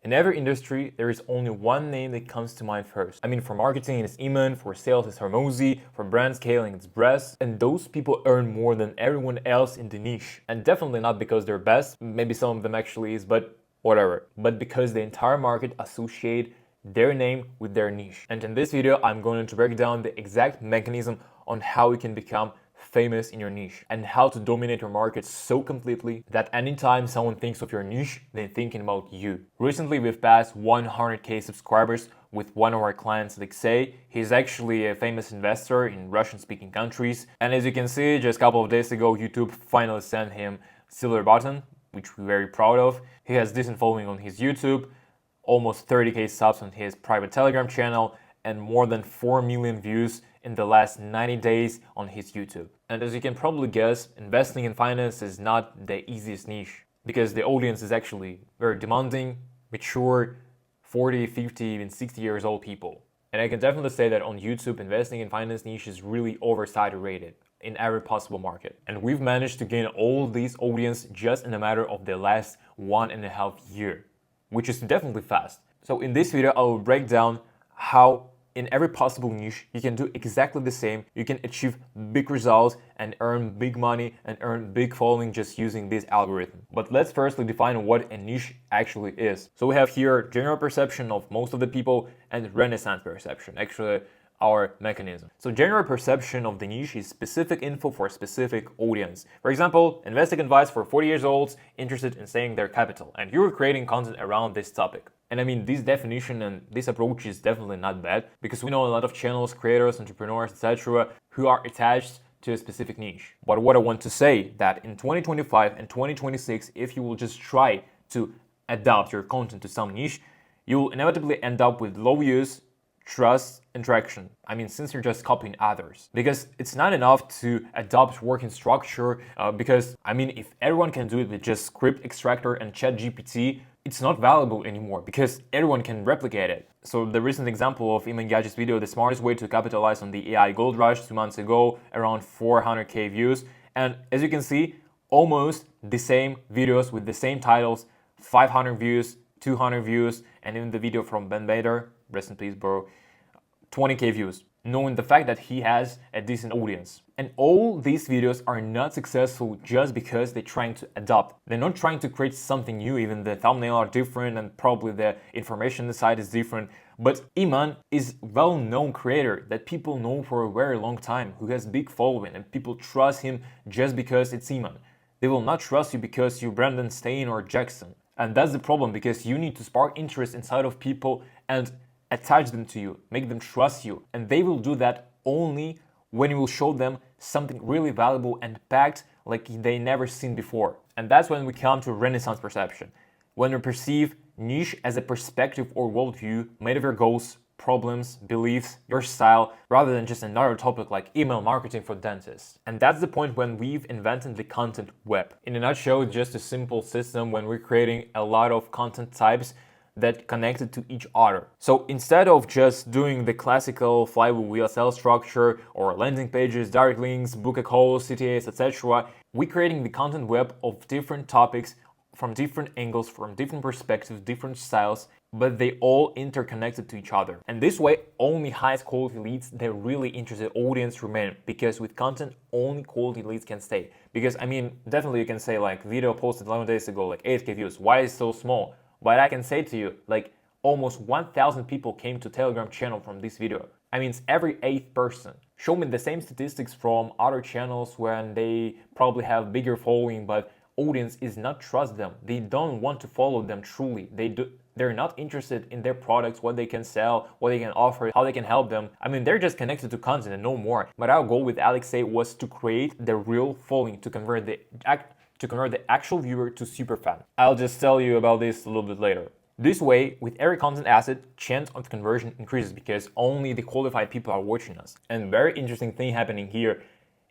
In every industry, there is only one name that comes to mind first. I mean, for marketing, it's Iman, for sales, it's Hormozi, for brand scaling, it's Bress, and those people earn more than everyone else in the niche. And definitely not because they're best, maybe some of them actually is, but whatever. But because the entire market associate their name with their niche. And in this video, I'm going to break down the exact mechanism on how you can become famous in your niche and how to dominate your market so completely that anytime someone thinks of your niche, they're thinking about you. Recently, we've passed 100k subscribers with one of our clients, Alexei. He's actually a famous investor in Russian-speaking countries. And as you can see, just a couple of days ago, YouTube finally sent him silver button, which we're very proud of. He has decent following on his YouTube, almost 30k subs on his private Telegram channel, and more than 4 million views in the last 90 days on his YouTube. And as you can probably guess, investing in finance is not the easiest niche because the audience is actually very demanding, mature, 40, 50, even 60 years old people. And I can definitely say that on YouTube, investing in finance niche is really oversaturated in every possible market. And we've managed to gain all this audience just in a matter of the last 1.5 years, which is definitely fast. So in this video, I will break down how in every possible niche, you can do exactly the same. You can achieve big results and earn big money and earn big following just using this algorithm. But let's firstly define what a niche actually is. So we have here general perception of most of the people and Renaissance perception, actually our mechanism. So general perception of the niche is specific info for a specific audience. For example, investing advice for 40 years olds interested in saving their capital, and you're creating content around this topic. And I mean, this definition and this approach is definitely not bad because we know a lot of channels, creators, entrepreneurs, etc. who are attached to a specific niche. But what I want to say that in 2025 and 2026, if you will just try to adapt your content to some niche, you will inevitably end up with low views, trust, and traction. I mean, since you're just copying others. Because it's not enough to adopt working structure because, I mean, if everyone can do it with just script extractor and ChatGPT, it's not valuable anymore because everyone can replicate it. So the recent example of Iman Gadzhi's video, the smartest way to capitalize on the AI gold rush 2 months ago, around 400k views. And as you can see, almost the same videos with the same titles, 500 views, 200 views, and in the video from Ben Bader, rest in peace bro, 20k views, knowing the fact that he has a decent audience. And all these videos are not successful just because they're trying to adapt. They're not trying to create something new, even the thumbnail are different and probably the information inside is different. But Iman is a well-known creator that people know for a very long time, who has big following, and people trust him just because it's Iman. They will not trust you because you're Brandon Stain or Jackson. And that's the problem, because you need to spark interest inside of people and attach them to you, make them trust you. And they will do that only when you will show them something really valuable and packed like they never seen before. And that's when we come to Renaissance perception. When you perceive niche as a perspective or worldview made of your goals, problems, beliefs, your style, rather than just another topic like email marketing for dentists. And that's the point when we've invented the content web. In a nutshell, it's just a simple system when we're creating a lot of content types that connected to each other. So instead of just doing the classical flywheel sales structure or landing pages, direct links, book a call, CTAs, etc., we're creating the content web of different topics from different angles, from different perspectives, different styles, but they all interconnected to each other. And this way, only highest quality leads, the really interested audience remain, because with content, only quality leads can stay. Because I mean, definitely you can say like video posted 11 days ago, like 8k views, why is it so small? But I can say to you, like almost 1,000 people came to Telegram channel from this video. I mean, it's every 8th person. Show me the same statistics from other channels when they probably have bigger following, but audience is not trust them. They don't want to follow them truly. They're not interested in their products, what they can sell, what they can offer, how they can help them. I mean, they're just connected to content and no more. But our goal with Alexei was to create the real following, to convert the actual viewer to super fan. I'll just tell you about this a little bit later. This way, with every content asset, chance of conversion increases because only the qualified people are watching us. And very interesting thing happening here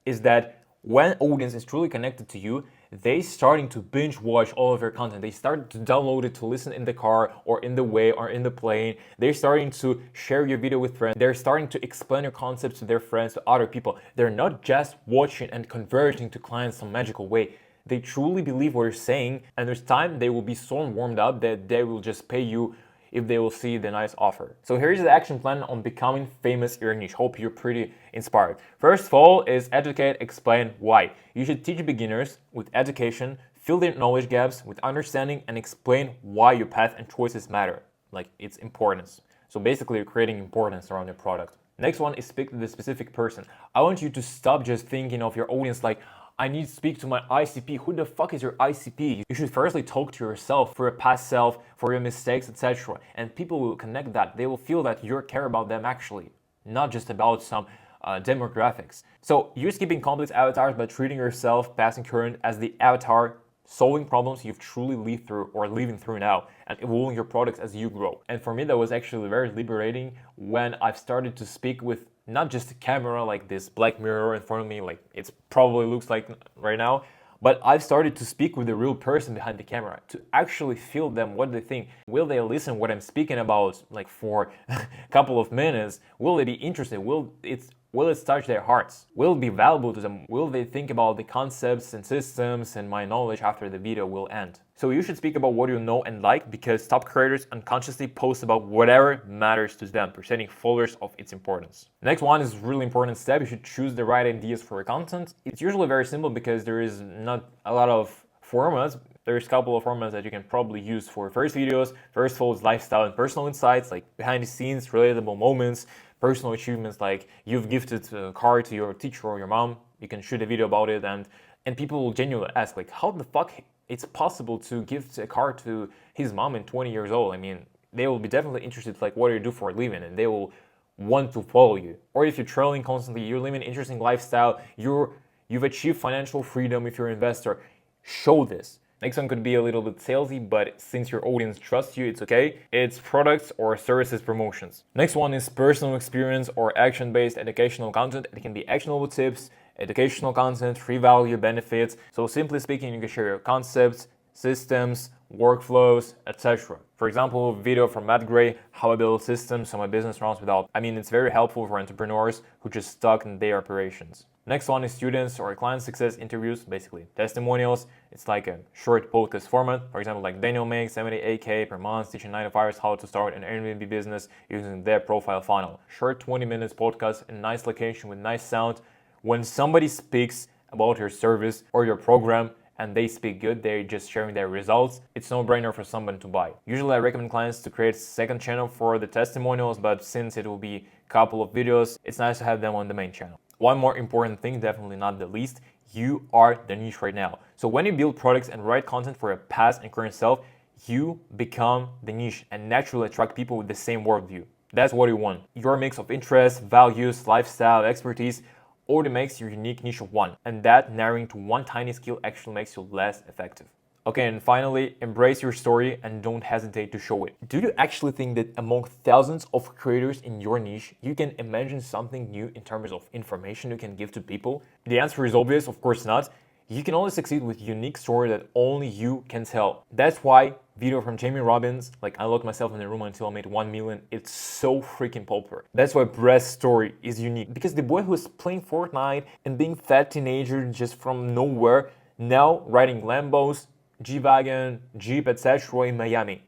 is that when audience is truly connected to you, they starting to binge watch all of your content. They start to download it to listen in the car or in the way or in the plane. They're starting to share your video with friends. They're starting to explain your concepts to their friends, to other people. They're not just watching and converting to clients some magical way. They truly believe what you're saying, and there's time they will be so warmed up that they will just pay you if they will see the nice offer. So here's the action plan on becoming famous in your niche. Hope you're pretty inspired. First of all is educate, explain why. You should teach beginners with education, fill their knowledge gaps with understanding, and explain why your path and choices matter, like its importance. So basically you're creating importance around your product. Next one is speak to the specific person. I want you to stop just thinking of your audience like, I need to speak to my ICP. Who the fuck is your ICP? You should firstly talk to yourself, for your past self, for your mistakes, etc. And people will connect that. They will feel that you care about them actually, not just about some demographics. So you're skipping complex avatars by treating yourself, past and current, as the avatar, solving problems you've truly lived through or living through now, and evolving your products as you grow. And for me, that was actually very liberating when I've started to speak with not just a camera like this black mirror in front of me, like it probably looks like right now, but I've started to speak with the real person behind the camera, to actually feel them, what they think. Will they listen what I'm speaking about like for a couple of minutes? Will they be interested? Will it touch their hearts? Will it be valuable to them? Will they think about the concepts and systems and my knowledge after the video will end? So you should speak about what you know and like, because top creators unconsciously post about whatever matters to them, presenting followers of its importance. Next one is really important step. You should choose the right ideas for your content. It's usually very simple because there is not a lot of formats. There's a couple of formats that you can probably use for first videos. First of all is lifestyle and personal insights, like behind the scenes, relatable moments, personal achievements, like you've gifted a car to your teacher or your mom. You can shoot a video about it, and people will genuinely ask, like, how the fuck it's possible to gift a car to his mom in 20 years old? I mean, they will be definitely interested, like, what do you do for a living, and they will want to follow you. Or if you're traveling constantly, you're living an interesting lifestyle, you've achieved financial freedom if you're an investor, show this. Next one could be a little bit salesy, but since your audience trusts you, it's okay. It's products or services promotions. Next one is personal experience or action-based educational content. It can be actionable tips, educational content, free value, benefits. So simply speaking, you can share your concepts, systems, workflows, etc. For example, a video from Matt Gray, how I build systems so my business runs without. I mean, it's very helpful for entrepreneurs who just stuck in their operations. Next one is students or client success interviews, basically testimonials. It's like a short podcast format. For example, like Daniel makes 78K per month teaching 9 to 5ers how to start an Airbnb business using their profile funnel. Short 20 minutes podcast in a nice location with nice sound. When somebody speaks about your service or your program and they speak good, they're just sharing their results, it's no brainer for someone to buy. Usually I recommend clients to create a second channel for the testimonials, but since it will be a couple of videos, it's nice to have them on the main channel. One more important thing, definitely not the least, you are the niche right now. So when you build products and write content for your past and current self, you become the niche and naturally attract people with the same worldview. That's what you want. Your mix of interests, values, lifestyle, expertise, or it makes your unique niche of one. And that narrowing to one tiny skill actually makes you less effective. Okay, and finally, embrace your story and don't hesitate to show it. Do you actually think that among thousands of creators in your niche, you can imagine something new in terms of information you can give to people? The answer is obvious, of course not. You can only succeed with a unique story that only you can tell. That's why video from Jamie Robbins, like I locked myself in a room until I made 1 million, it's so freaking popular. That's why Brett's story is unique, because the boy who was playing Fortnite and being fat teenager just from nowhere, now riding Lambos, G-Wagon, Jeep, etc. in Miami.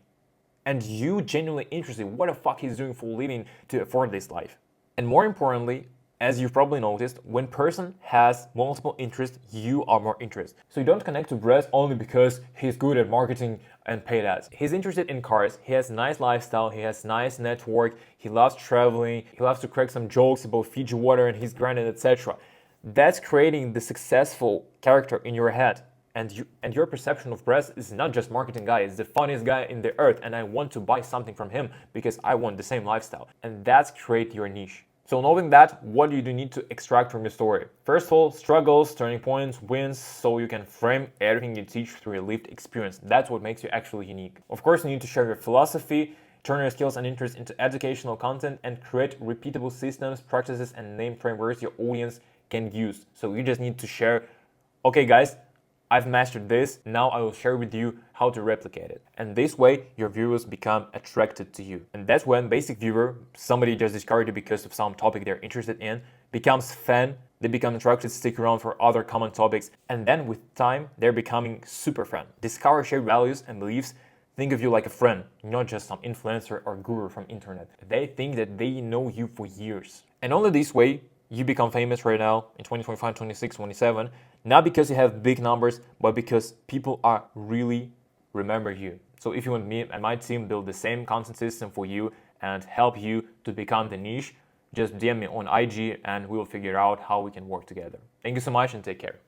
And you genuinely interested what the fuck he's doing for a living to afford this life. And more importantly, as you've probably noticed, when person has multiple interests, you are more interested. So you don't connect to Brett only because he's good at marketing and paid ads. He's interested in cars, he has nice lifestyle, he has nice network, he loves traveling, he loves to crack some jokes about Fiji water and his granite, etc. That's creating the successful character in your head. And your perception of Brett is not just marketing guy, it's the funniest guy in the earth, and I want to buy something from him because I want the same lifestyle. And that's create your niche. So knowing that, what do you need to extract from your story? First of all, struggles, turning points, wins, so you can frame everything you teach through your lived experience. That's what makes you actually unique. Of course, you need to share your philosophy, turn your skills and interests into educational content, and create repeatable systems, practices, and name frameworks your audience can use. So you just need to share, okay guys, I've mastered this, now I will share with you how to replicate it. And this way, your viewers become attracted to you. And that's when basic viewer, somebody just discovered you because of some topic they're interested in, becomes fan, they become attracted to stick around for other common topics, and then with time, they're becoming super friends. Discover shared values and beliefs. Think of you like a friend, not just some influencer or guru from internet. They think that they know you for years. And only this way, you become famous right now in 2025, 26, 27, not because you have big numbers, but because people are really remember you. So if you want me and my team build the same content system for you and help you to become the niche, just DM me on IG and we will figure out how we can work together. Thank you so much and take care.